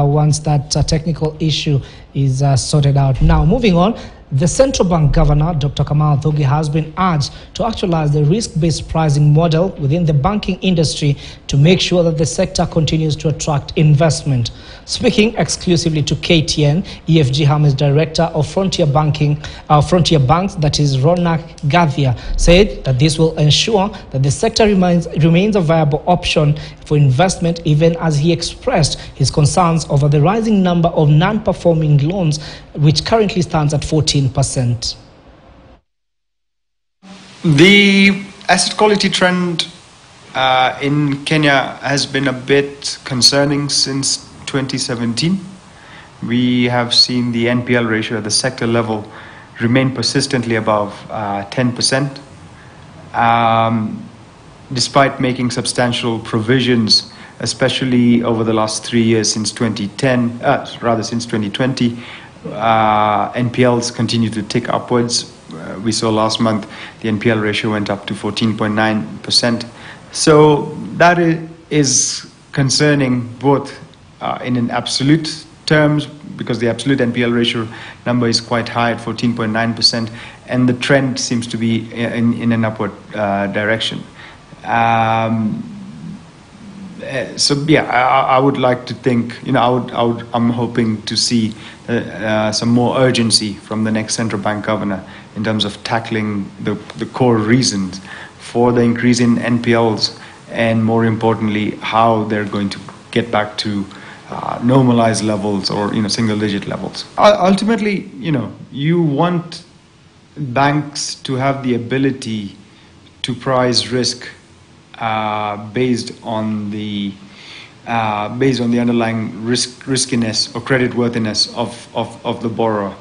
once that technical issue is sorted out. Now, moving on, the Central Bank Governor, Dr. Kamal Thugi, has been urged to actualize the risk-based pricing model within the banking industry to make sure that the sector continues to attract investment. Speaking exclusively to KTN, EFG Hamis Director of Frontier Banks, that is Ronak Gadhia, said that this will ensure that the sector remains a viable option for investment, even as he expressed his concerns over the rising number of non-performing loans, which currently stands at 14%. The asset quality trend in Kenya has been a bit concerning since 2017. We have seen the NPL ratio at the sector level remain persistently above 10%, despite making substantial provisions, especially over the last 3 years since 2020. NPLs continue to tick upwards. We saw last month the NPL ratio went up to 14.9%. So that is concerning both in an absolute terms, because the absolute NPL ratio number is quite high at 14.9%, and the trend seems to be in an upward direction. So yeah, I would like to think, I'm hoping to see some more urgency from the next central bank governor in terms of tackling the core reasons for the increase in NPLs, and more importantly, how they're going to get back to normalized levels or single-digit levels. Ultimately, you want banks to have the ability to price risk based on the underlying riskiness or creditworthiness of the borrower.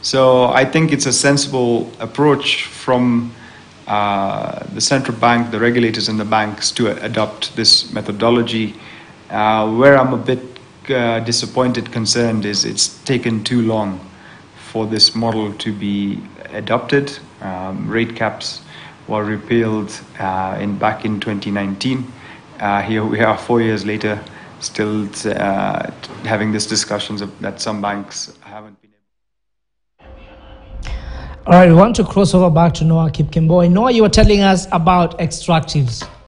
So I think it's a sensible approach from the central bank, the regulators, and the banks to adopt this methodology. Where I'm a bit concerned is it's taken too long for this model to be adopted. Rate caps were repealed back in 2019. Here we are 4 years later, still having these discussions that some banks haven't been able. All right, we want to cross over back to Noah Kipkemboi. Noah, you were telling us about extractives.